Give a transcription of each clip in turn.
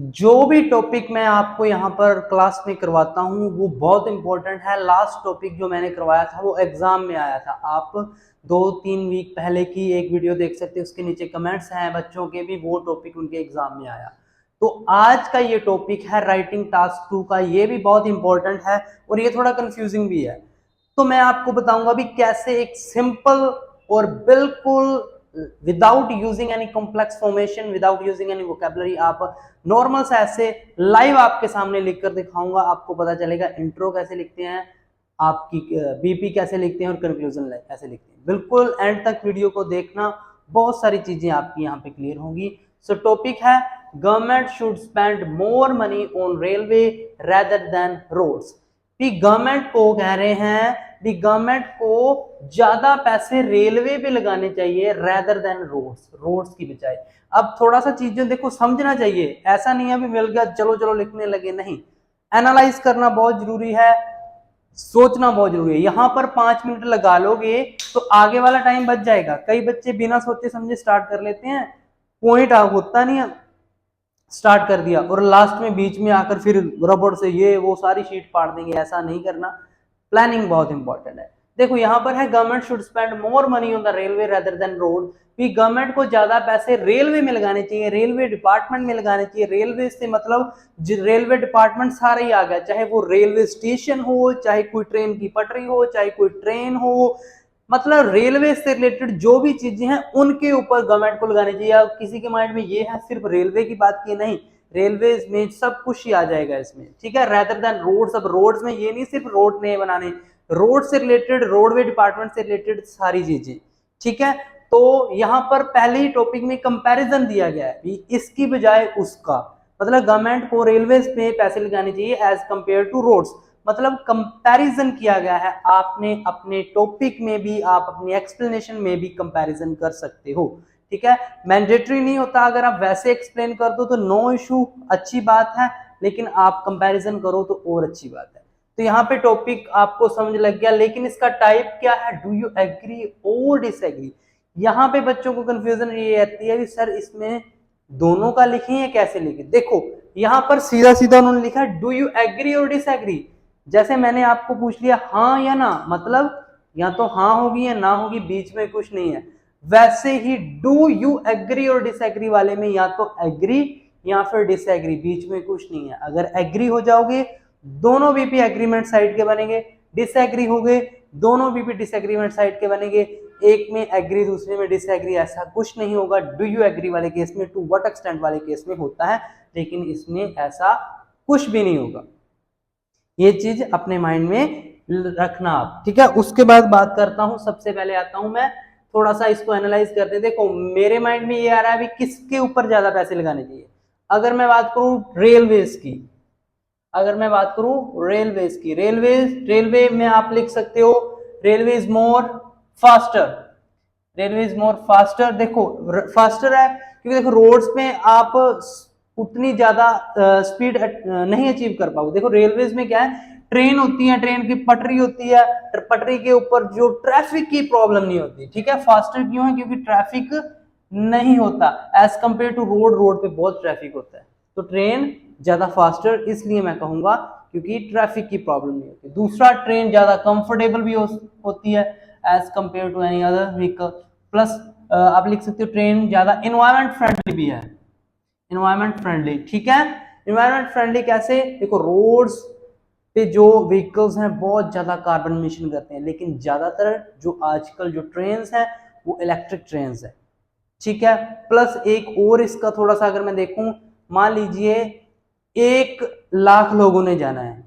जो भी टॉपिक मैं आपको यहाँ पर क्लास में करवाता हूँ वो बहुत इंपॉर्टेंट है। लास्ट टॉपिक जो मैंने करवाया था वो एग्जाम में आया था। आप 2-3 वीक पहले की एक वीडियो देख सकते हैं, उसके नीचे कमेंट्स हैं बच्चों के भी, वो टॉपिक उनके एग्जाम में आया। तो आज का ये टॉपिक है राइटिंग टास्क 2 का, ये भी बहुत इंपॉर्टेंट है और ये थोड़ा कंफ्यूजिंग भी है। तो मैं आपको बताऊंगा भी कैसे एक सिंपल और बिल्कुल without using any complex formation, without using any vocabulary, आप नॉर्मल से ऐसे लाइव आपके सामने लिख कर दिखाऊंगा। आपको पता चलेगा इंट्रो कैसे लिखते हैं, आपकी बीपी कैसे लिखते हैं और कंक्लूजन कैसे लिखते हैं। बिल्कुल एंड तक वीडियो को देखना, बहुत सारी चीजें आपकी यहाँ पे क्लियर होंगी। सो टॉपिक है government should spend more money on railway rather than roads. Government को कह रहे हैं भी गवर्नमेंट को ज्यादा पैसे रेलवे पे लगाने चाहिए रेदर देन रोड्स की बजाय। अब थोड़ा सा चीजें देखो समझना चाहिए, ऐसा नहीं है भी मिल गया चलो चलो लिखने लगे, नहीं, एनालाइज करना बहुत जरूरी है, सोचना बहुत जरूरी है। यहाँ पर 5 मिनट लगा लोगे तो आगे वाला टाइम बच जाएगा। कई बच्चे बिना सोचे समझे स्टार्ट कर लेते हैं, पॉइंट होता नहीं है, स्टार्ट कर दिया और लास्ट में बीच में आकर फिर रबड़ से ये वो सारी शीट फाड़ देंगे। ऐसा नहीं करना, प्लानिंग बहुत इंपॉर्टेंट है। देखो यहाँ पर है government should spend more money on the railway rather then road. भी गवर्नमेंट को ज्यादा पैसे रेलवे में लगाने चाहिए, रेलवे डिपार्टमेंट में लगाने चाहिए। रेलवे से मतलब रेलवे डिपार्टमेंट सारा ही आ गया, चाहे वो रेलवे स्टेशन हो, चाहे कोई ट्रेन की पटरी हो, चाहे कोई ट्रेन हो, मतलब रेलवे से रिलेटेड जो भी चीजें हैं उनके ऊपर गवर्नमेंट को लगानी चाहिए। अब किसी के माइंड में ये है सिर्फ रेलवे की बात की, नहीं, रेलवे में सब कुछ ही आ जाएगा इसमें, ठीक है, रेदर देन रोड्स। अब रोड्स में ये नहीं सिर्फ रोड नहीं बनाने, रोड से रिलेटेड, रोडवे डिपार्टमेंट से रिलेटेड सारी चीजें, ठीक है। तो यहाँ पर पहले ही टॉपिक में कंपैरिजन दिया गया है भी इसकी बजाय उसका, मतलब गवर्नमेंट को रेलवे में पैसे लगाने चाहिए एज कंपेयर टू रोड्स, मतलब कंपैरिजन किया गया है। आपने अपने टॉपिक में भी, आप अपनी एक्सप्लेनेशन में भी कंपैरिजन कर सकते हो, ठीक है। मैंडेटरी नहीं होता, अगर आप वैसे एक्सप्लेन कर दो तो नो इशू, अच्छी बात है, लेकिन आप कंपैरिजन करो तो और अच्छी बात है। तो यहाँ पे टॉपिक आपको समझ लग गया, लेकिन इसका टाइप क्या है, डू यू एग्री और डिसएग्री। यहाँ पे बच्चों को कंफ्यूजन ये आती है कि सर इसमें दोनों का लिखें या कैसे लिखें। देखो यहाँ पर सीधा सीधा उन्होंने लिखा है डू यू एग्री और डिसएग्री। जैसे मैंने आपको पूछ लिया हाँ या ना, मतलब या तो हाँ होगी या ना होगी, बीच में कुछ नहीं है। वैसे ही डू यू एग्री और डिसएग्री वाले में या तो एग्री या फिर डिसएग्री, बीच में कुछ नहीं है। अगर एग्री हो जाओगे दोनों बीपी एग्रीमेंट साइड के बनेंगे, डिसएग्री हो गए दोनों बीपी डिसएग्रीमेंट साइड के बनेंगे। एक में एग्री दूसरे में डिसएग्री, ऐसा कुछ नहीं होगा। डू यू एग्री वाले केस में, टू व्हाट एक्सटेंट वाले केस में होता है, लेकिन इसमें ऐसा कुछ भी नहीं होगा। ये चीज अपने माइंड में रखना आप, ठीक है। उसके बाद बात करता हूं, सबसे पहले आता हूं मैं, थोड़ा सा इसको एनालाइज करते हैं। देखो मेरे माइंड में ये आ रहा है भी किसके ऊपर ज्यादा पैसे लगाने चाहिए। अगर मैं बात करूं रेलवेज की, अगर मैं बात करूं रेलवेज की, रेलवे में आप लिख सकते हो railway is more faster, railway is more faster. देखो फास्टर है क्योंकि देखो रोड्स में आप उतनी ज्यादा स्पीड नहीं अचीव कर पाओगे। देखो रेलवेज में क्या है, ट्रेन होती है, ट्रेन की पटरी होती है, पटरी के ऊपर जो ट्रैफिक की प्रॉब्लम नहीं होती, ठीक है। फास्टर क्यों है, क्योंकि ट्रैफिक नहीं होता as compare to road, road पे बहुत ट्रैफिक होता है, तो ट्रेन ज्यादा फास्टर इसलिए मैं कहूंगा क्योंकि ट्रैफिक की प्रॉब्लम नहीं होती। दूसरा ट्रेन ज्यादा कंफर्टेबल भी होती है as compare to any other vehicle. Plus आप लिख सकते हो ट्रेन ज्यादा एनवायरमेंट फ्रेंडली भी है, एनवायरमेंट फ्रेंडली, ठीक है। एनवायरमेंट फ्रेंडली कैसे, देखो रोड्स पे जो व्हीकल्स हैं बहुत ज्यादा कार्बन एमिशन करते हैं, लेकिन ज्यादातर जो आजकल जो ट्रेन्स हैं वो इलेक्ट्रिक ट्रेन्स है, ठीक है। प्लस एक और इसका थोड़ा सा अगर मैं देखूं, मान लीजिए 1 लाख लोगों ने जाना है,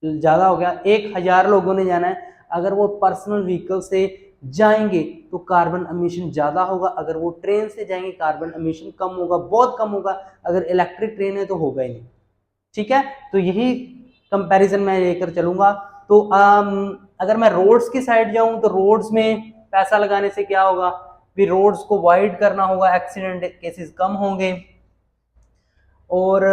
ज्यादा हो गया, 1000 लोगों ने जाना है, अगर वो पर्सनल व्हीकल से जाएंगे तो कार्बन एमिशन ज्यादा होगा, अगर वो ट्रेन से जाएंगे कार्बन एमिशन कम होगा, बहुत कम होगा। अगर इलेक्ट्रिक ट्रेन है तो होगा ही नहीं, ठीक है। तो यही कंपैरिजन मैं लेकर चलूंगा। तो अगर मैं रोड्स की साइड जाऊं तो रोड्स में पैसा लगाने से क्या होगा, भी रोड्स को वाइड करना होगा, एक्सीडेंट केसेस कम होंगे। और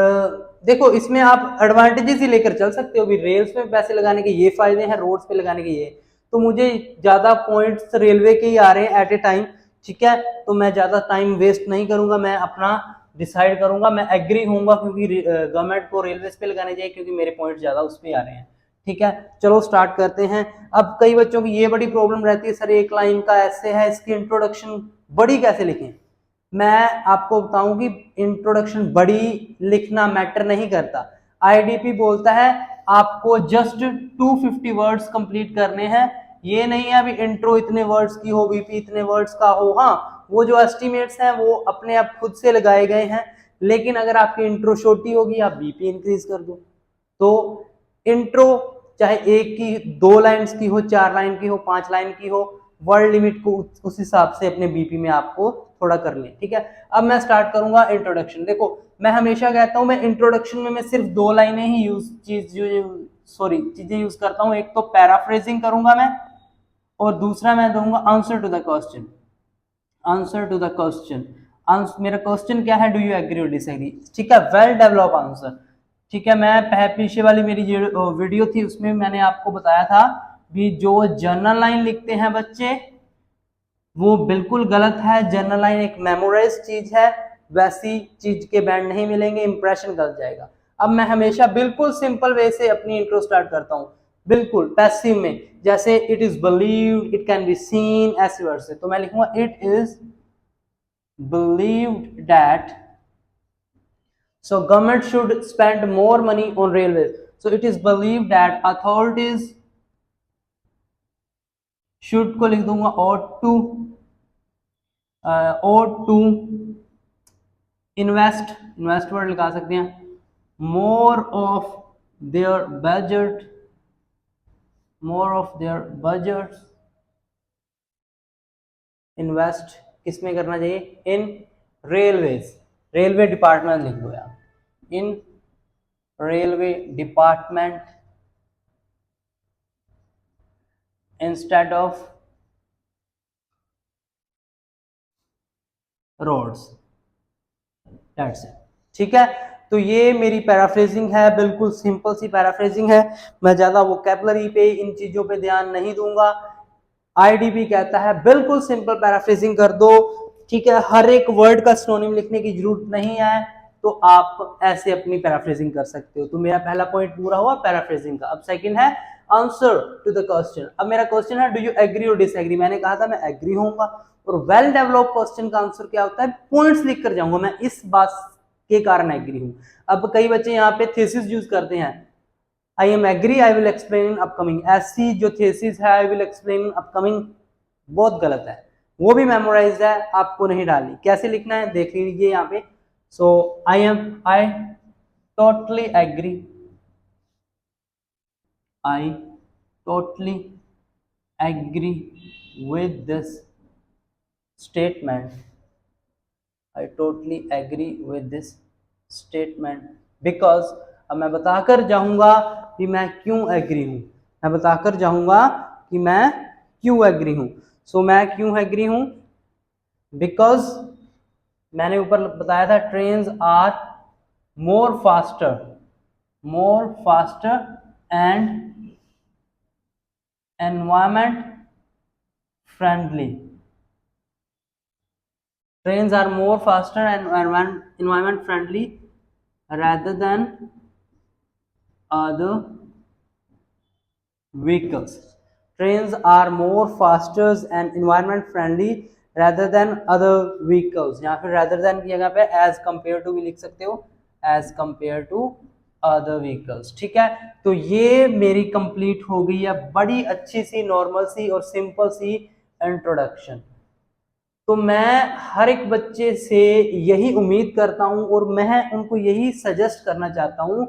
देखो इसमें आप एडवांटेजेस ही लेकर चल सकते हो, भी रेल्स में पैसे लगाने के ये फायदे हैं, रोड्स पे लगाने के ये। तो मुझे ज्यादा पॉइंट्स रेलवे के ही आ रहे हैं एट ए टाइम, ठीक है। तो मैं ज्यादा टाइम वेस्ट नहीं करूंगा, मैं अपना डिसाइड करूंगा, मैं एग्री होऊंगा क्योंकि गवर्नमेंट को रेलवेज पे लगाने चाहिए क्योंकि मेरे पॉइंट ज्यादा उस पे आ रहे हैं। ठीक है, चलो स्टार्ट करते हैं। अब कई बच्चों की ये बड़ी प्रॉब्लम रहती है, सर एक लाइन का ऐसे है, इसकी इंट्रोडक्शन बड़ी कैसे लिखें। मैं आपको बताऊं कि इंट्रोडक्शन बड़ी लिखना मैटर नहीं करता। आईडीपी बोलता है आपको जस्ट 250 वर्ड्स कंप्लीट करने हैं। ये नहीं है अभी इंट्रो इतने वर्ड्स की हो, बीपी इतने वर्ड्स का हो। हाँ, वो जो एस्टिमेट्स हैं वो अपने आप खुद से लगाए गए हैं, लेकिन अगर आपकी इंट्रो छोटी होगी आप बीपी इंक्रीज कर दो। तो इंट्रो चाहे एक की 2 लाइन्स की हो, 4 लाइन की हो, 5 लाइन की हो, वर्ड लिमिट को उस हिसाब से अपने बीपी में आपको थोड़ा कर लें। ठीक है, अब मैं स्टार्ट करूंगा इंट्रोडक्शन। देखो मैं हमेशा कहता हूं मैं इंट्रोडक्शन में मैं सिर्फ 2 लाइनें ही चीजें यूज करता हूं। एक तो पैराफ्रेजिंग करूंगा मैं, और दूसरा मैं दूंगा answer to the question. Answer to the question, मेरा क्वेश्चन क्या है, डू यू एग्री और डिसएग्री। ठीक है, वेल डेवलप आंसर। ठीक है, मैं पीछे वाली मेरी जो वीडियो थी उसमें मैंने आपको बताया था भी जो जर्नल लाइन लिखते हैं बच्चे वो बिल्कुल गलत है। जर्नल लाइन एक मेमोराइज चीज है, वैसी चीज के बैंड नहीं मिलेंगे, इंप्रेशन गलत जाएगा। अब मैं हमेशा बिल्कुल सिंपल वे से अपनी इंट्रो स्टार्ट करता हूँ, बिल्कुल पैसिव में, जैसे it is believed, it can be seen, ऐसे वर्ड से। तो मैं लिखूंगा it is believed that, so government should spend more money on railways. So it is believed that authorities should को लिख दूंगा ought to invest word लगा सकते हैं, more of their budgets invest किसमें करना चाहिए, इन रेलवेज, रेलवे डिपार्टमेंट लिख दो यार, in railway department instead of roads, that's it. ठीक है, तो ये मेरी पैराफ्रेजिंग है, बिल्कुल सिंपल सी पैराफ्रेजिंग है। मैं ज्यादा वोकैबुलरी पे इन चीजों पे ध्यान नहीं दूंगा। आईडीपी कहता है बिल्कुल सिंपल पैराफ्रेजिंग कर दो। ठीक है, हर एक वर्ड का सिनोनिम लिखने की जरूरत नहीं है, तो आप ऐसे अपनी पैराफ्रेजिंग कर सकते हो। तो मेरा पहला पॉइंट पूरा हुआ पैराफ्रेजिंग का। अब सेकंड है आंसर टू द क्वेश्चन। अब मेरा क्वेश्चन है डू यू एग्री और डिसएग्री। मैंने कहा था मैं एग्री होऊंगा, और वेल डेवलप्ड क्वेश्चन का आंसर क्या होता है, पॉइंट्स लिख कर जाऊंगा, मैं इस बात के कारण एग्री हूं। अब कई बच्चे यहाँ पे थीसिस यूज करते हैं, I am agree I will explain in upcoming. ऐसी जो थीसिस है I will explain in upcoming, बहुत गलत है, वो भी मेमोराइज्ड है, आपको नहीं डालनी। कैसे लिखना है देख लीजिए यहाँ पे। So I totally agree, I totally agree with this statement, I totally agree with this statement because, अब मैं बताकर जाऊंगा कि मैं क्यों एग्री हूं, मैं बताकर जाऊंगा कि मैं क्यों एग्री हूं। सो मैं क्यों एग्री हूं, बिकॉज मैंने ऊपर बताया था trains are more faster and environment friendly. Trains are more faster and environment friendly rather than other vehicles. Trains are more faster and environment friendly rather than other vehicles. यहाँ फिर rather than की जगह पे as compared to भी लिख सकते हो, as compared to other vehicles। ठीक है, तो ये मेरी कंप्लीट हो गई है बड़ी अच्छी सी नॉर्मल सी और सिंपल सी इंट्रोडक्शन। तो मैं हर एक बच्चे से यही उम्मीद करता हूं और मैं उनको यही सजेस्ट करना चाहता हूं,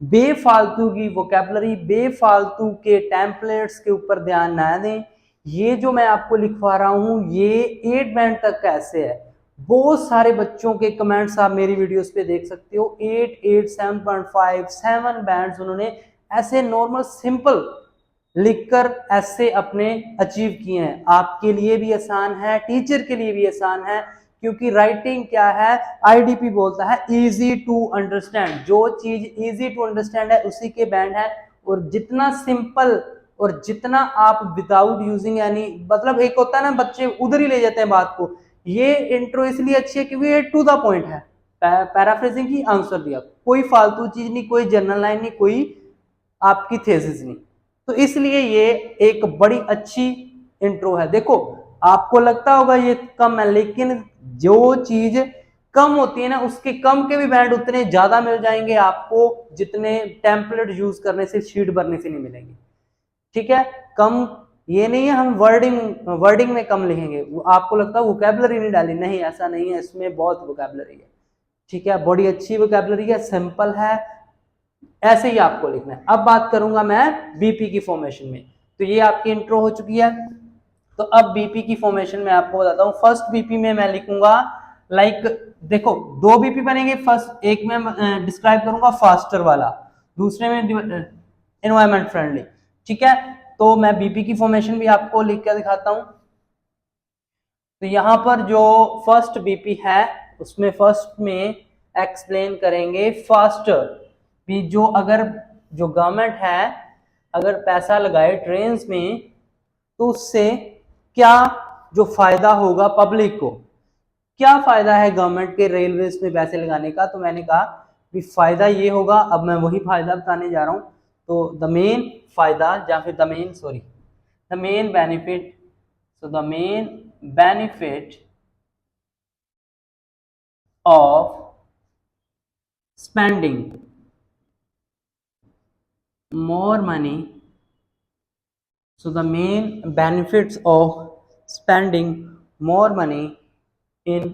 बेफालतू की वोकैबुलरी, बेफालतू के टेम्पलेट्स के ऊपर ध्यान ना दें। ये जो मैं आपको लिखवा रहा हूं ये 8 बैंड तक कैसे है, बहुत सारे बच्चों के कमेंट्स आप मेरी वीडियोस पे देख सकते हो। 8, 8, 7.5, 7 बैंड्स उन्होंने ऐसे नॉर्मल सिंपल लिखकर ऐसे अपने अचीव किए हैं। आपके लिए भी आसान है, टीचर के लिए भी आसान है, क्योंकि राइटिंग क्या है, आईडीपी बोलता है इजी टू अंडरस्टैंड। जो चीज इजी टू अंडरस्टैंड है उसी के बैंड है, और जितना सिंपल और जितना आप विदाउट यूजिंग यानी मतलब एक होता है ना बच्चे उधर ही ले जाते हैं बात को, ये इंट्रो इसलिए अच्छी है क्योंकि ये टू द पॉइंट है। पैराफ्रेजिंग की आंसर दिया, कोई फालतू चीज नहीं, कोई जनरल लाइन नहीं, कोई आपकी थेसिस नहीं। तो इसलिए ये एक बड़ी अच्छी इंट्रो है। देखो आपको लगता होगा ये कम है, लेकिन जो चीज कम होती है ना, उसके कम के भी बैंड उतने ज्यादा मिल जाएंगे आपको जितने टेम्पलेट यूज करने से, शीट भरने से नहीं मिलेंगे। ठीक है, कम ये नहीं है हम वर्डिंग में कम लिखेंगे, आपको लगता है वोकैबुलरी नहीं डाली, नहीं ऐसा नहीं है, इसमें बहुत वोकैबुलरी है। ठीक है, बड़ी अच्छी वोकैबुलरी है, सिंपल है, ऐसे ही आपको लिखना है। अब बात करूंगा मैं बीपी की फॉर्मेशन में। तो ये आपकी इंट्रो हो चुकी है। तो अब बीपी की फॉर्मेशन में आपको बताता हूँ। फर्स्ट बीपी में मैं लिखूंगा लाइक, देखो दो बीपी बनेंगे, फर्स्ट एक में डिस्क्राइब करूंगा फास्टर वाला, दूसरे में एनवायरमेंट फ्रेंडली। ठीक है, तो मैं बीपी की फॉर्मेशन भी आपको लिख कर दिखाता हूं। तो यहां पर जो फर्स्ट बीपी है उसमें फर्स्ट में एक्सप्लेन करेंगे फास्टर भी। जो अगर जो गवर्नमेंट है अगर पैसा लगाए ट्रेन्स में तो उससे क्या जो फायदा होगा पब्लिक को, क्या फायदा है गवर्नमेंट के रेलवेज में पैसे लगाने का। तो मैंने कहा भी फायदा ये होगा, अब मैं वही फायदा बताने जा रहा हूं। तो द मेन फायदा या फिर the main benefit, so the main benefit of spending more money, so the main benefits of spending more money in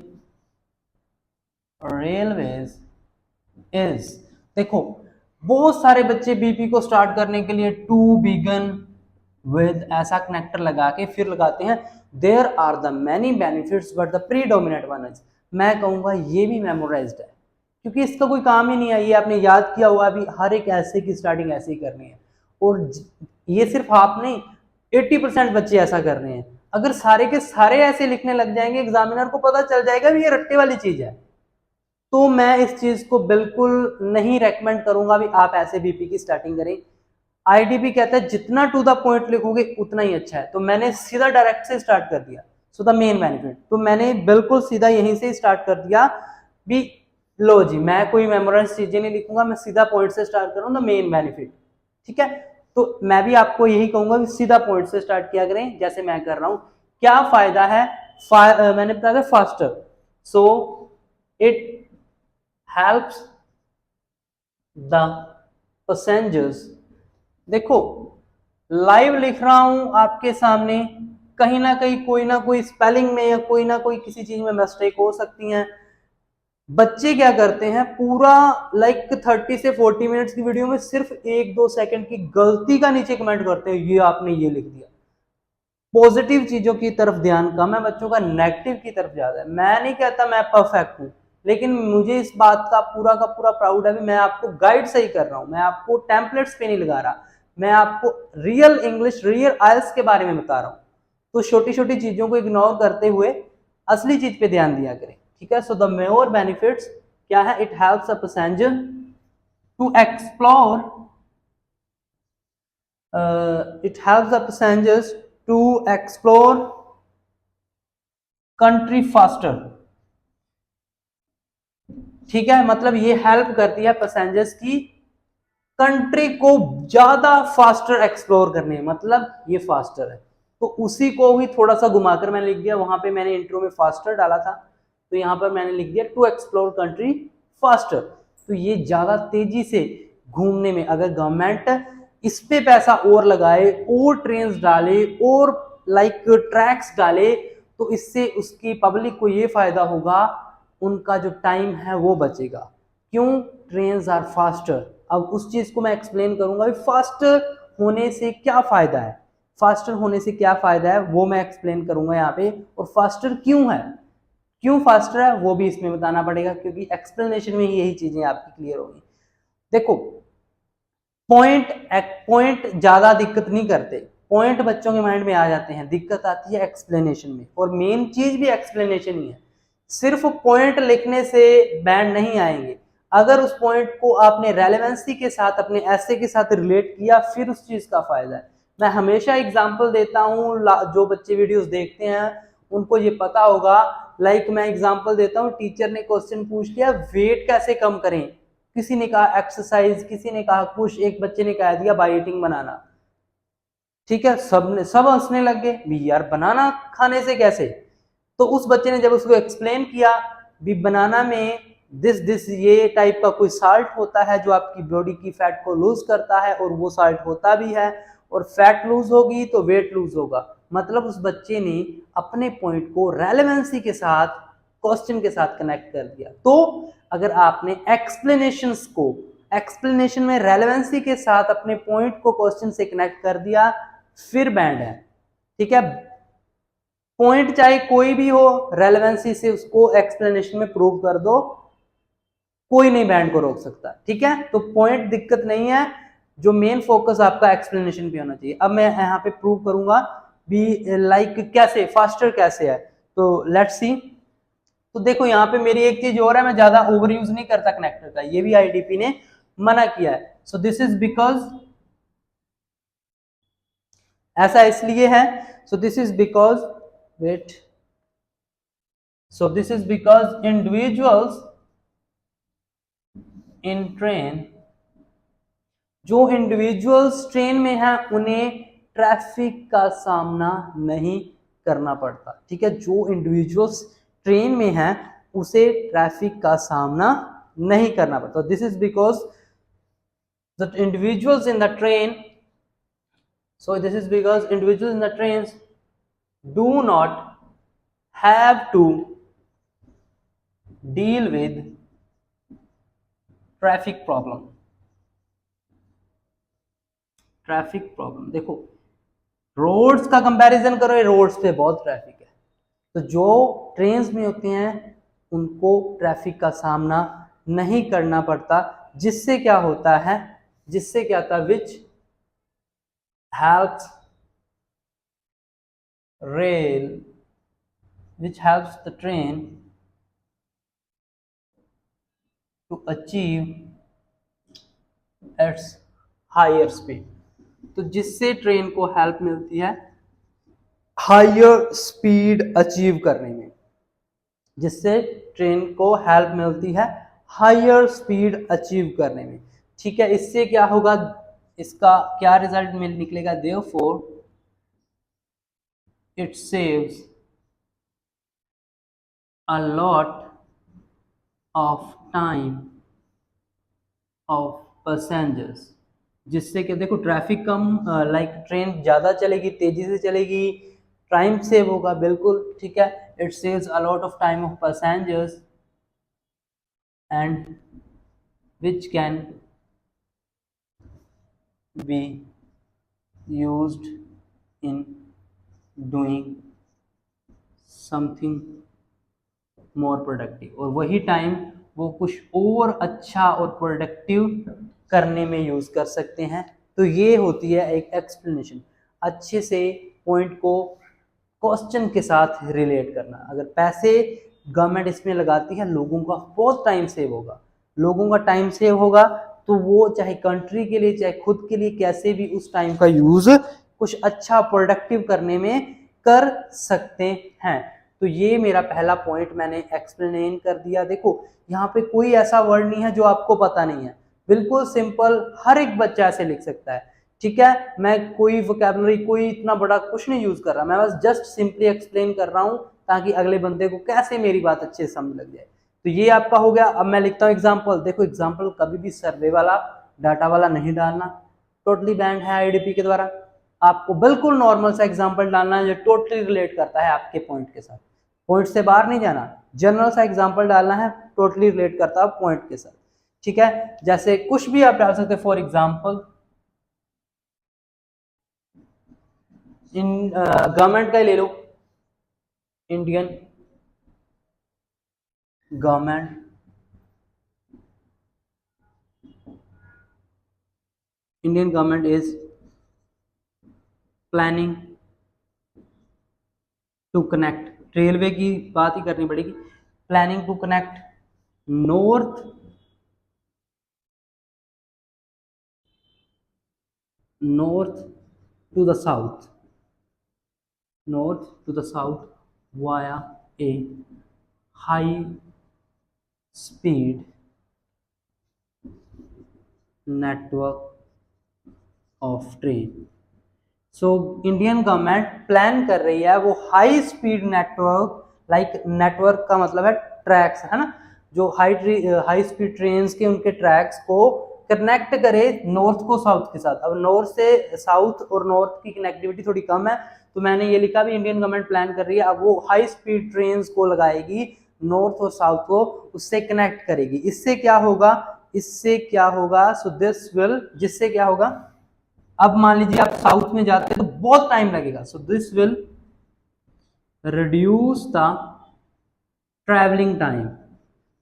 railways is, देखो बहुत सारे बच्चे बीपी को स्टार्ट करने के लिए टू बिगन विद ऐसा कनेक्टर लगा के फिर लगाते हैं there are the many benefits but the predominant one is. मैं कहूंगा ये भी मेमोराइज्ड है क्योंकि इसका कोई काम ही नहीं है, ये आपने याद किया हुआ अभी हर एक ऐसे की स्टार्टिंग ऐसे ही करनी है। और ये सिर्फ आप नहीं, 80% बच्चे ऐसा कर रहे हैं। अगर सारे के सारे ऐसे लिखने लग जाएंगे एग्जामिनर को पता चल जाएगा भी ये रट्टे वाली चीज है। तो मैं इस चीज को बिल्कुल नहीं रेकमेंड करूंगा भी आप ऐसे बीपी की स्टार्टिंग करें। आईडीपी कहता है जितना टू द पॉइंट लिखोगे उतना ही अच्छा है। तो मैंने सीधा डायरेक्ट से स्टार्ट कर दिया, सो द मेन बेनिफिट। तो मैंने बिल्कुल सीधा यहीं से स्टार्ट कर दिया भी, लो जी मैं कोई मेमोराइज चीजें नहीं लिखूंगा, मैं सीधा पॉइंट से स्टार्ट करूँ द मेन बेनिफिट। ठीक है, तो मैं भी आपको यही कहूंगा कि सीधा पॉइंट से स्टार्ट किया करें जैसे मैं कर रहा हूं। क्या फायदा है, मैंने बताया था faster, so it helps the passengers. देखो लाइव लिख रहा हूं आपके सामने, कहीं ना कहीं कोई ना कोई स्पेलिंग में या कोई ना कोई किसी चीज में मिस्टेक हो सकती है। बच्चे क्या करते हैं पूरा लाइक 30 से 40 मिनट्स की वीडियो में सिर्फ 1-2 सेकंड की गलती का नीचे कमेंट करते हैं, ये आपने ये लिख दिया। पॉजिटिव चीजों की तरफ ध्यान कम है बच्चों का, नेगेटिव की तरफ ज्यादा है। मैं नहीं कहता मैं परफेक्ट हूं, लेकिन मुझे इस बात का पूरा प्राउड है कि मैं आपको गाइड सही कर रहा हूं, मैं आपको टेम्पलेट्स पे नहीं लगा रहा, मैं आपको रियल इंग्लिश रियल आइल्स के बारे में बता रहा हूं। तो छोटी छोटी चीजों को इग्नोर करते हुए असली चीज पे ध्यान दिया करें। ठीक है, सो द मोर बेनिफिट्स क्या है, it helps a passenger to explore, it helps the passengers to explore country faster. ठीक है, मतलब ये हेल्प करती है पैसेंजर्स की कंट्री को ज्यादा फास्टर एक्सप्लोर करने, मतलब ये फास्टर है। तो उसी को ही थोड़ा सा घुमाकर मैंने लिख दिया, वहां पे मैंने इंट्रो में फास्टर डाला था तो यहां पर मैंने लिख दिया टू एक्सप्लोर कंट्री फास्टर। तो ये ज्यादा तेजी से घूमने में, अगर गवर्नमेंट इस पे पैसा और लगाए और ट्रेन्स डाले और लाइक ट्रैक्स डाले तो इससे उसकी पब्लिक को ये फायदा होगा, उनका जो टाइम है वो बचेगा। क्यों, ट्रेन्स आर फास्टर। अब उस चीज को मैं एक्सप्लेन करूंगा फास्टर होने से क्या फायदा है, फास्टर होने से क्या फायदा है वो मैं एक्सप्लेन करूंगा यहाँ पे। और फास्टर क्यों है, क्यों फास्टर है वो भी इसमें बताना पड़ेगा क्योंकि एक्सप्लेनेशन में ही यही चीजें आपकी क्लियर होगी। देखो पॉइंट ज्यादा दिक्कत नहीं करते, पॉइंट बच्चों के माइंड में आ जाते हैं, दिक्कत आती है एक्सप्लेनेशन में। और मेन चीज भी एक्सप्लेनेशन ही है, सिर्फ पॉइंट लिखने से बैंड नहीं आएंगे। अगर उस पॉइंट को आपने रेलेवेंसी के साथ अपने ऐसे के साथ रिलेट किया फिर उस चीज का फायदा है। मैं हमेशा एग्जांपल देता हूं, जो बच्चे वीडियोस देखते हैं उनको ये पता होगा लाइक मैं एग्जांपल देता हूँ, टीचर ने क्वेश्चन पूछ लिया वेट कैसे कम करें, किसी ने कहा एक्सरसाइज, किसी ने कहा कुछ, एक बच्चे ने कह दिया बाय ईटिंग बनाना। ठीक है, सब हंसने लग गए भी यार बनाना खाने से कैसे। तो उस बच्चे ने जब उसको एक्सप्लेन किया भी बनाना में दिस ये टाइप का कोई साल्ट होता है जो आपकी बॉडी की फैट को लूज करता है, और वो साल्ट होता भी है, और फैट लूज होगी तो वेट लूज होगा। मतलब उस बच्चे ने अपने पॉइंट को रेलेवेंसी के साथ, क्वेश्चन के साथ कनेक्ट कर दिया। तो अगर आपने एक्सप्लेनेशन में रेलेवेंसी के साथ अपने पॉइंट को क्वेश्चन से कनेक्ट कर दिया, फिर बैंड है। ठीक है, पॉइंट चाहे कोई भी हो, रेलेवेंसी से उसको एक्सप्लेनेशन में प्रूव कर दो, कोई नहीं बैंड को रोक सकता। ठीक है, तो पॉइंट दिक्कत नहीं है, जो मेन फोकस आपका एक्सप्लेनेशन पे होना चाहिए। अब मैं यहाँ पे प्रूव करूंगा भी लाइक कैसे, फास्टर कैसे है, तो लेट्स सी। तो देखो यहाँ पे मेरी एक चीज और है, मैं ज्यादा ओवर यूज नहीं करता कनेक्टर का, ये भी आईडीपी ने मना किया है। सो दिस इज बिकॉज, ऐसा इसलिए है, so this is because, wait, so this is because individuals in train, जो इंडिविजुअल्स ट्रेन में हैं उन्हें ट्रैफिक का सामना नहीं करना पड़ता। ठीक है, जो इंडिविजुअल्स ट्रेन में हैं उसे ट्रैफिक का सामना नहीं करना पड़ता। This is because the individuals in the train, so this is because individuals in the trains do not have to deal with traffic problem। देखो रोड्स का कंपैरिजन करो, रोड्स पे बहुत ट्रैफिक है, तो जो ट्रेन्स में होते हैं उनको ट्रैफिक का सामना नहीं करना पड़ता, जिससे क्या होता है, विच helps the train to achieve its higher speed। तो जिससे ट्रेन को हेल्प मिलती है हायर स्पीड अचीव करने में, जिससे ट्रेन को हेल्प मिलती है हायर स्पीड अचीव करने में। ठीक है, इससे क्या होगा, इसका क्या रिजल्ट निकलेगा, therefore it saves a lot of time of passengers। जिससे कि देखो ट्रैफिक कम, लाइक ट्रेन ज़्यादा चलेगी, तेज़ी से चलेगी, टाइम सेव होगा, बिल्कुल। ठीक है, it saves a lot of time of passengers and which can be used in doing something more productive, और वही टाइम वो कुछ और अच्छा और प्रोडक्टिव करने में यूज कर सकते हैं। तो ये होती है एक एक्सप्लेनेशन, अच्छे से पॉइंट को क्वेश्चन के साथ रिलेट करना। अगर पैसे गवर्नमेंट इसमें लगाती है, लोगों का बहुत टाइम सेव होगा, तो वो चाहे कंट्री के लिए चाहे खुद के लिए कैसे भी उस टाइम का यूज कुछ अच्छा प्रोडक्टिव करने में कर सकते हैं। तो ये मेरा पहला पॉइंट मैंने एक्सप्लेन कर दिया। देखो यहाँ पे कोई ऐसा वर्ड नहीं है जो आपको पता नहीं है, बिल्कुल सिंपल, हर एक बच्चा ऐसे लिख सकता है। ठीक है, मैं कोई वोकैबुलरी, कोई इतना बड़ा कुछ नहीं यूज कर रहा, मैं बस जस्ट सिंपली एक्सप्लेन कर रहा हूँ ताकि अगले बंदे को कैसे मेरी बात अच्छे से समझ लग जाए। तो ये आपका हो गया। अब मैं लिखता हूँ एग्जाम्पल। देखो एग्जाम्पल कभी भी सर्वे वाला, डाटा वाला नहीं डालना, टोटली बैंड है आईडीपी के द्वारा। आपको बिल्कुल नॉर्मल सा एग्जाम्पल डालना है जो टोटली रिलेट करता है आपके पॉइंट के साथ, पॉइंट से बाहर नहीं जाना, जनरल सा एग्जाम्पल डालना है, टोटली रिलेट करता है पॉइंट के साथ। ठीक है, जैसे कुछ भी आप डाल सकते हैं, फॉर एग्जाम्पल इन गवर्नमेंट का ही ले लो, Indian government is planning to connect, railway की बात ही करनी पड़ेगी, planning to connect north to the south, via a high speed network of train. So Indian government plan कर रही है वो high speed network, like network का मतलब है ट्रैक्स, है ना, जो हाई स्पीड ट्रेन के उनके ट्रैक्स को कनेक्ट करे नॉर्थ को साउथ के साथ। अब नॉर्थ से साउथ और नॉर्थ की कनेक्टिविटी थोड़ी कम है, तो मैंने ये लिखा भी इंडियन गवर्नमेंट प्लान कर रही है। अब वो हाई स्पीड ट्रेन को लगाएगी नॉर्थ और साउथ को, उससे कनेक्ट करेगी। इससे क्या होगा, इससे क्या होगा, सो दिस विल, जिससे क्या होगा, अब मान लीजिए आप साउथ में जाते हैं तो बहुत टाइम लगेगा, सो this will reduce the travelling time,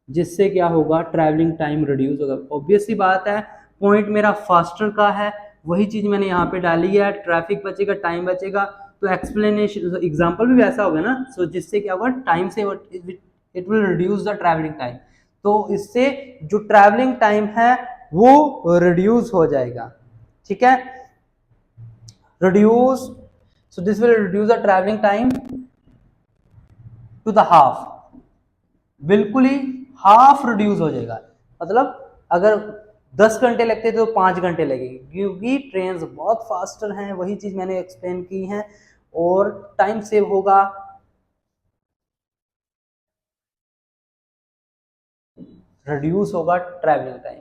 जिससे क्या होगा, ट्रैवलिंग टाइम रिड्यूस होगा। ऑब्वियस सी बात है, पॉइंट मेरा फास्टर का है, वही चीज मैंने यहाँ पे डाली है, ट्रैफिक बचेगा, टाइम बचेगा, तो एक्सप्लेनेशन एग्जांपल भी वैसा होगा ना। सो जिससे क्या होगा, टाइम से it will reduce the travelling time, तो इससे जो ट्रैवलिंग टाइम है वो रिड्यूस हो जाएगा, ठीक है, reduce, so this will reduce the travelling time to the half, बिल्कुल ही हाफ रिड्यूस हो जाएगा। मतलब अगर 10 घंटे लगते थे तो 5 घंटे लगेंगे, क्योंकि ट्रेन बहुत फास्टर हैं, वही चीज मैंने एक्सप्लेन की है, और टाइम सेव होगा, रिड्यूस होगा ट्रैवलिंग टाइम,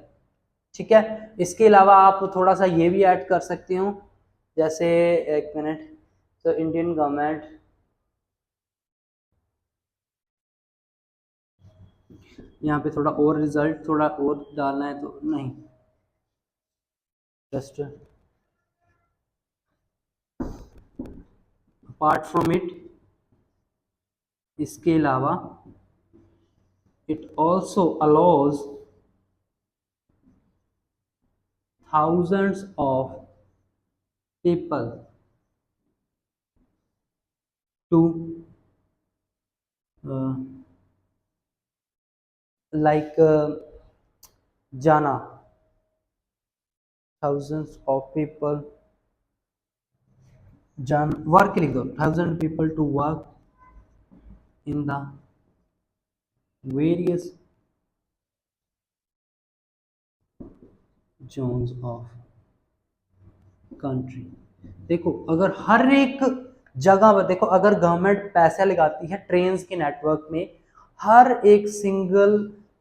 ठीक है। इसके अलावा आप थोड़ा सा ये भी ऐड कर सकते हो, जैसे एक मिनट, तो इंडियन गवर्नमेंट, यहाँ पे थोड़ा और रिजल्ट थोड़ा और डालना है तो नहीं, जस्ट अपार्ट फ्रॉम इट, इसके अलावा it also allows thousands of people to जाना, thousands of people वर्क लिख दो, 1000 people to work in the various zones of country। देखो अगर हर एक जगह पर, देखो अगर गवर्नमेंट पैसा लगाती है ट्रेन के नेटवर्क में, हर एक सिंगल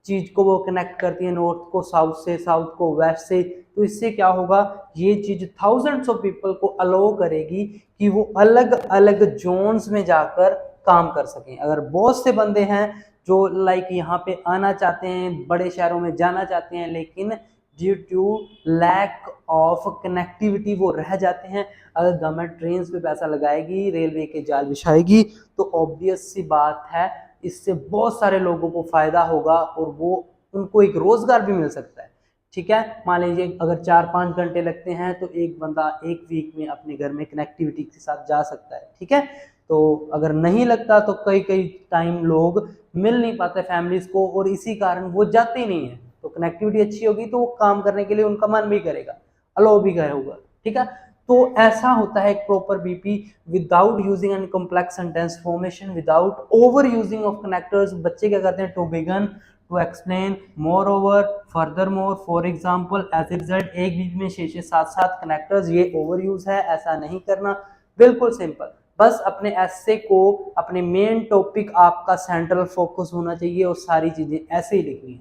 चीज को वो कनेक्ट करती है, नॉर्थ को साउथ से, साउथ को वेस्ट से, तो इससे क्या होगा, ये चीज थाउजेंड्स ऑफ पीपल को अलाउ करेगी कि वो अलग अलग जोन्स में जाकर काम कर सकें। अगर बहुत से बंदे हैं जो लाइक यहाँ पे आना चाहते हैं, बड़े शहरों में जाना चाहते हैं, लेकिन due to lack of connectivity वो रह जाते हैं, अगर गवर्नमेंट ट्रेन पे पैसा लगाएगी, रेलवे के जाल बिछाएगी, तो ऑब्वियस सी बात है इससे बहुत सारे लोगों को फायदा होगा और वो उनको एक रोजगार भी मिल सकता है, ठीक है। मान लीजिए अगर 4-5 घंटे लगते हैं तो एक बंदा एक वीक में अपने घर में कनेक्टिविटी के साथ जा सकता है, ठीक है। तो अगर नहीं लगता तो कई कई टाइम लोग मिल नहीं पाते फैमिलीज को, और इसी कारण वो जाते ही नहीं है। तो कनेक्टिविटी अच्छी होगी तो वो काम करने के लिए उनका मन भी करेगा, अलाउ भी करेगा, ठीक है। तो ऐसा होता है एक proper BP without using an complex sentence formation, without over using of connectors. बच्चे क्या करते हैं, to begin, to explain, moreover, furthermore, for example, as a result, एक बीच में 6-7 कनेक्टर्स, ये ओवर यूज है, ऐसा नहीं करना, बिल्कुल सिंपल। बस अपने एसे को, अपने मेन टॉपिक आपका सेंट्रल फोकस होना चाहिए और सारी चीजें ऐसे ही लिखनी है।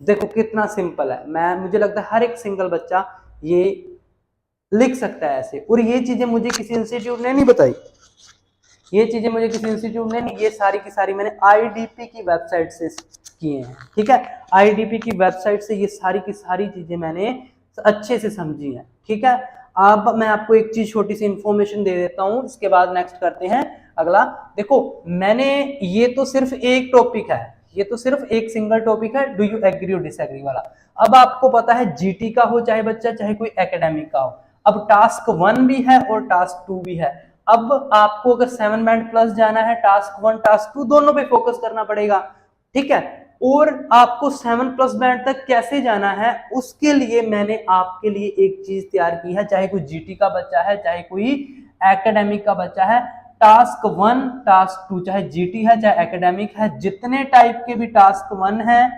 देखो कितना सिंपल है, मुझे लगता है हर एक सिंगल बच्चा ये लिख सकता है ऐसे। और ये चीजें मुझे किसी इंस्टीट्यूट ने नहीं बताई, ये चीजें मुझे किसी इंस्टीट्यूट ने नहीं, ये सारी की सारी मैंने आईडीपी की वेबसाइट से किए हैं, ठीक है। आईडीपी की वेबसाइट से ये सारी की सारी चीजें मैंने अच्छे से समझी हैं, ठीक है। अब मैं आपको एक चीज छोटी सी इंफॉर्मेशन दे देता हूं, इसके बाद नेक्स्ट करते हैं अगला। देखो मैंने, ये तो सिर्फ एक टॉपिक है, ये तो सिर्फ एक सिंगल टॉपिक है, डू यू एग्री और डिसएग्री वाला। अब आपको पता है जीटी का हो चाहे बच्चा, चाहे कोई एकेडमिक का हो, अब टास्क 1 भी है और टास्क 2 भी है। अब आपको अगर 7 बैंड प्लस जाना है, टास्क 1 टास्क 2 दोनों पे फोकस करना पड़ेगा, ठीक है। और आपको 7+ बैंड तक कैसे जाना है, उसके लिए मैंने आपके लिए एक चीज तैयार की है, चाहे कोई जीटी का बच्चा है, चाहे कोई एकेडमिक का बच्चा है। टास्क 1 टास्क 2 चाहे जीटी है चाहे एकेडमिक है, जितने टाइप के भी टास्क 1 है,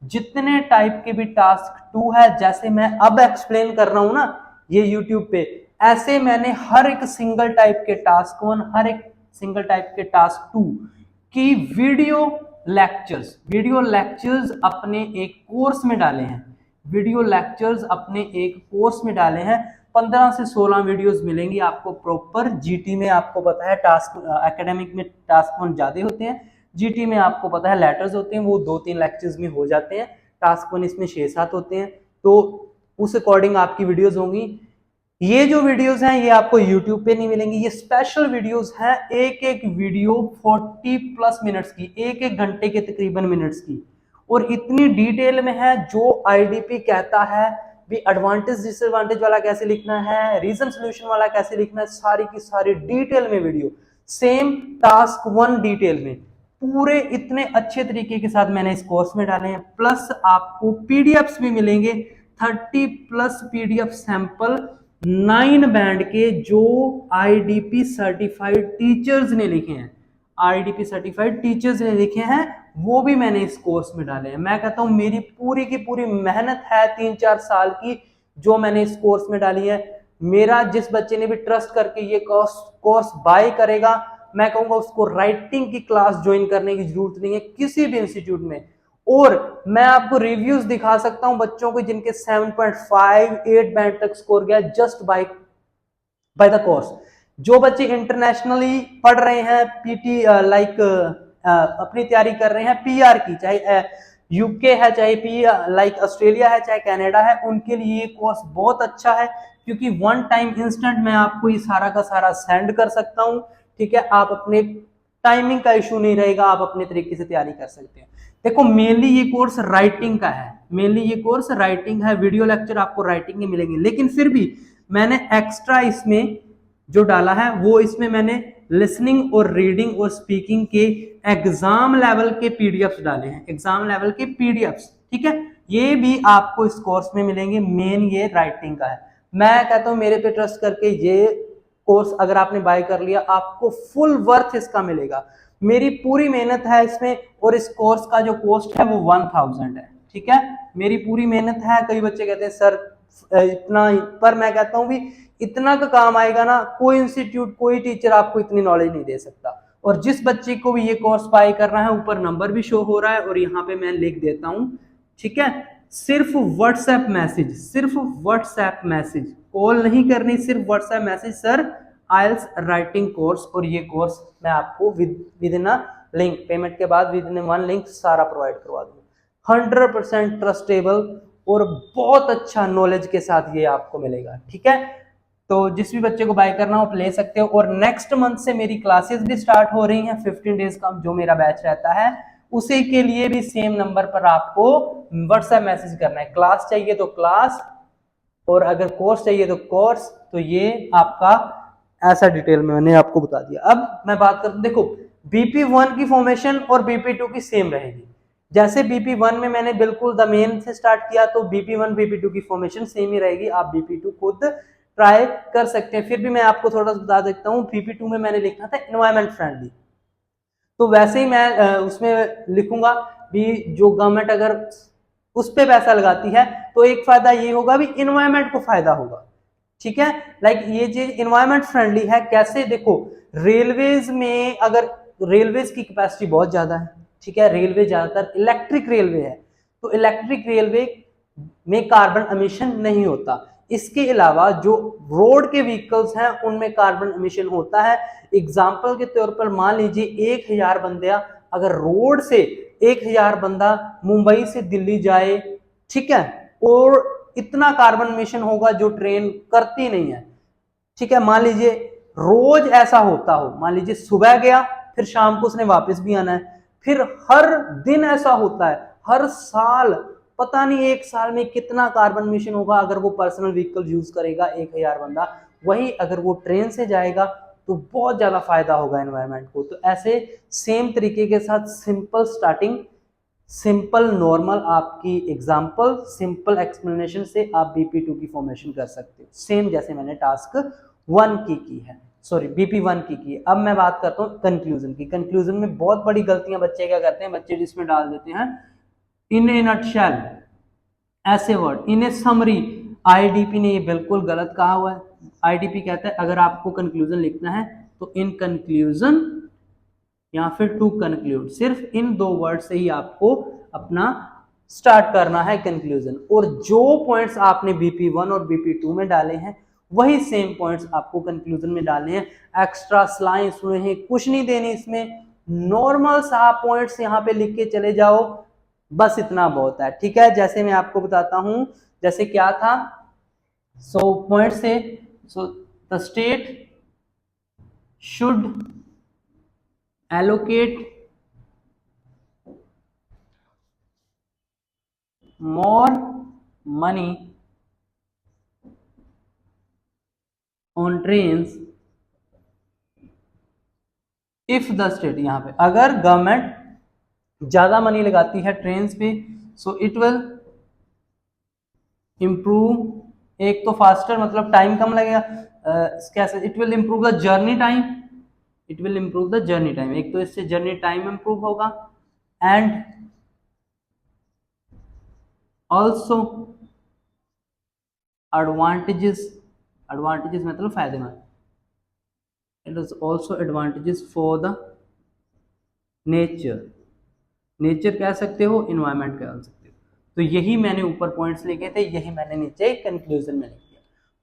जितने टाइप के भी टास्क 2 है, जैसे मैं अब एक्सप्लेन कर रहा हूं ना ये यूट्यूब पे, ऐसे मैंने हर एक सिंगल टाइप के टास्क 1, हर एक सिंगल टाइप के टास्क 2 की वीडियो लेक्चर्स अपने एक कोर्स में डाले हैं। वीडियो लेक्चर्स अपने एक कोर्स में डाले हैं। 15 से 16 वीडियोस मिलेंगी आपको प्रॉपर। जीटी में आपको पता है टास्क, एकेडमिक में टास्क 1 ज्यादा होते हैं, जीटी में आपको पता है लेटर्स होते हैं, वो 2-3 लेक्चर्स में हो जाते हैं। टास्क 1 इसमें 6-7 होते हैं, तो उस अकॉर्डिंग आपकी वीडियोस होंगी। ये जो वीडियोस हैं ये आपको यूट्यूब पे नहीं मिलेंगी, ये स्पेशल वीडियोस हैं। एक एक वीडियो 40+ मिनट्स की, एक घंटे के तकरीबन मिनट्स की, और इतनी डिटेल में है। जो आईडीपी कहता है भी एडवांटेज डिसएडवांटेज वाला कैसे लिखना है, रीजन सोल्यूशन वाला कैसे लिखना है, सारी की सारी डिटेल में वीडियो, सेम टास्क 1 डिटेल में पूरे इतने अच्छे तरीके के साथ मैंने इस कोर्स में डाले हैं। प्लस आपको पीडीएफ्स भी मिलेंगे, 30+ पीडीएफ सैंपल 9 बैंड के, जो आईडीपी सर्टिफाइड टीचर्स ने लिखे हैं, आईडीपी सर्टिफाइड टीचर्स ने लिखे हैं, वो भी मैंने इस कोर्स में डाले हैं। मैं कहता हूं मेरी पूरी की पूरी मेहनत है 3-4 साल की जो मैंने इस कोर्स में डाली है। मेरा जिस बच्चे ने भी ट्रस्ट करके ये कोर्स बाय करेगा, मैं कहूंगा उसको राइटिंग की क्लास ज्वाइन करने की जरूरत नहीं है किसी भी इंस्टीट्यूट में। और मैं आपको रिव्यूज दिखा सकता हूं बच्चों को जिनके 7.5-8 बैंड तक स्कोर गया जस्ट बाय द कोर्स। जो बच्चे इंटरनेशनली पढ़ रहे हैं, पीटी अपनी तैयारी कर रहे हैं पीआर की, चाहे यूके है, चाहे ऑस्ट्रेलिया है, चाहे कनाडा है, उनके लिए ये कोर्स बहुत अच्छा है, क्योंकि 1 टाइम इंस्टेंट मैं आपको ये सारा का सारा सेंड कर सकता हूं। ठीक है, आप अपने टाइमिंग का इशू नहीं रहेगा, आप अपने तरीके से तैयारी कर सकते हैं। देखो मेनली ये कोर्स राइटिंग का है, मेनली ये कोर्स राइटिंग है, वीडियो लेक्चर आपको राइटिंग में मिलेंगे, लेकिन फिर भी मैंने एक्स्ट्रा इसमें जो डाला है वो इसमें मैंने लिसनिंग और रीडिंग और स्पीकिंग के एग्जाम लेवल के पीडीएफ्स डाले हैं, एग्जाम लेवल के पीडीएफ्स। ठीक है, ये भी आपको इस कोर्स में मिलेंगे। मेन ये राइटिंग का है। मैं कहता हूं मेरे पे ट्रस्ट करके ये कोर्स अगर आपने बाय कर लिया, आपको फुल वर्थ इसका मिलेगा। मेरी पूरी मेहनत है इसमें, और इस कोर्स का जो कॉस्ट है वो 1000 है। ठीक है, मेरी पूरी मेहनत है। कई बच्चे कहते हैं सर इतना, पर मैं कहता हूं भी इतना का काम आएगा ना, कोई इंस्टीट्यूट कोई टीचर आपको इतनी नॉलेज नहीं दे सकता। और जिस बच्चे को भी ये कोर्स बाय करना है, ऊपर नंबर भी शो हो रहा है और यहाँ पे मैं लिख देता हूं। ठीक है, सिर्फ व्हाट्सएप मैसेज, कॉल नहीं करनी, सिर्फ व्हाट्सएप मैसेज, सर आइल्स राइटिंग कोर्स, और ये कोर्स मैं आपको विद इन लिंक, पेमेंट के बाद विद इन 1 लिंक सारा प्रोवाइड करवा दूंगा। 100% ट्रस्टेबल और बहुत अच्छा नॉलेज के साथ ये आपको मिलेगा। ठीक है, तो जिस भी बच्चे को बाय करना हो आप ले सकते हो। और नेक्स्ट मंथ से मेरी क्लासेस भी स्टार्ट हो रही हैं, 15 डेज का जो मेरा बैच रहता है, उसी के लिए भी सेम नंबर पर आपको व्हाट्सएप मैसेज करना है। क्लास चाहिए तो क्लास, और अगर कोर्स चाहिए तो कोर्स। तो ये आपका ऐसा डिटेल में मैंने आपको बता दिया। अब मैं बात करता हूं, देखो BP1 की फॉर्मेशन और BP2 की सेम रहेगी। जैसे BP1 में मैंने बिल्कुल द मेन से स्टार्ट किया, तो BP1 BP2 की फॉर्मेशन सेम ही रहेगी। आप BP2 खुद ट्राई कर सकते हैं। फिर भी मैं आपको थोड़ा सा बता देता हूँ, BP2 में मैंने लिखा था एनवायरमेंट फ्रेंडली, तो वैसे ही मैं उसमें लिखूंगा भी जो गवर्नमेंट अगर उस पे पैसा लगाती है तो एक फायदा ये होगा भी एनवायरमेंट को फायदा होगा। ठीक है, लाइक ये चीज एनवायरमेंट फ्रेंडली है। कैसे, देखो रेलवेज में अगर रेलवेज की कैपेसिटी बहुत ज्यादा है, ठीक है, रेलवे ज्यादातर इलेक्ट्रिक रेलवे है, तो इलेक्ट्रिक रेलवे में कार्बन एमिशन नहीं होता। इसके अलावा जो रोड के व्हीकल्स हैं उनमें कार्बन एमिशन होता है। एग्जाम्पल के तौर पर मान लीजिए 1000 बंदा, अगर रोड से 1000 बंदा मुंबई से दिल्ली जाए, ठीक है, और इतना कार्बन एमिशन होगा जो ट्रेन करती नहीं है। ठीक है, मान लीजिए रोज ऐसा होता हो, मान लीजिए सुबह गया फिर शाम को उसने वापस भी आना है, फिर हर दिन ऐसा होता है, हर साल पता नहीं 1 साल में कितना कार्बन एमिशन होगा अगर वो पर्सनल व्हीकल यूज करेगा 1000 बंदा। वही अगर वो ट्रेन से जाएगा तो बहुत ज्यादा फायदा होगा एनवायरनमेंट को। तो ऐसे सेम तरीके के साथ सिंपल स्टार्टिंग, सिंपल नॉर्मल आपकी एग्जाम्पल, सिंपल एक्सप्लेनेशन से आप BP2 की फॉर्मेशन कर सकते हो, सेम जैसे मैंने टास्क 1 की है। सॉरी BP1 की। अब मैं बात करता हूँ कंक्लूजन की। कंक्लूजन में बहुत बड़ी गलतियां बच्चे क्या करते हैं, बच्चे जिसमें डाल देते हैं इन ए नटशेल, ऐसे वर्ड, इन ए समरी। IDP ने ये बिल्कुल गलत कहा हुआ है। IDP कहता है अगर आपको कंक्लूजन लिखना है तो इन कंक्लूजन या फिर टू कंक्लूड, सिर्फ इन दो वर्ड से ही आपको अपना स्टार्ट करना है कंक्लूजन। और जो पॉइंट्स आपने BP1 और BP2 में डाले हैं वही सेम पॉइंट्स आपको कंक्लूजन में डालने हैं। एक्स्ट्रा लाइंस हुए हैं कुछ नहीं देनी इसमें, नॉर्मल सा पॉइंट्स यहाँ पे लिख के चले जाओ, बस इतना बहुत है। ठीक है, जैसे मैं आपको बताता हूं, जैसे क्या था, सो पॉइंट से, so the state should allocate more money on trains if the state, यहाँ पे अगर गवर्नमेंट ज्यादा मनी लगाती है ट्रेन पे, सो इट विल इम्प्रूव, एक तो फास्टर मतलब टाइम कम लगेगा, कैसे, it will improve the journey time, it will improve the journey time, एक तो इससे जर्नी टाइम इम्प्रूव होगा, एंड ऑल्सो एडवांटेजेस, एडवांटेजेस मतलब फायदेमंद, it is also advantages for the nature, nature कह सकते हो, इन्वायरमेंट कह सकते हो। तो यही मैंने ऊपर पॉइंट्स लिखे थे, यही मैंने नीचे कंक्लूजन में लिख दिया।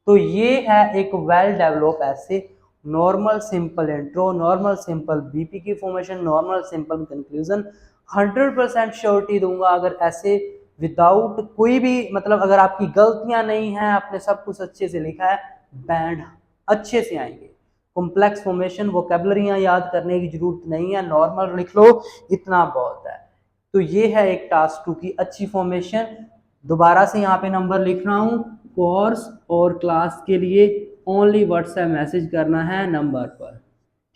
तो ये है एक वेल डेवलप ऐसे normal simple intro, normal simple BP की formation, normal simple conclusion. 100% surety दूंगा अगर ऐसे विदाउट कोई भी मतलब अगर आपकी गलतियां नहीं है, आपने सब कुछ अच्छे से लिखा है, बैंड अच्छे से आएंगे। कॉम्प्लेक्स फॉर्मेशन वोकैबुलरियां याद करने की जरूरत नहीं है, नॉर्मल लिख लो, इतना बहुत है। तो ये है एक टास्क 2 की अच्छी फॉर्मेशन। दोबारा से यहाँ पे नंबर लिख रहा हूँ, कोर्स और क्लास के लिए ओनली व्हाट्सएप मैसेज करना है नंबर पर।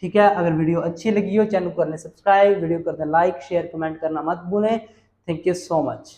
ठीक है, अगर वीडियो अच्छी लगी हो चैनल को कर लें सब्सक्राइब, वीडियो कर दें लाइक, शेयर, कमेंट करना मत भूलें। Thank you so much.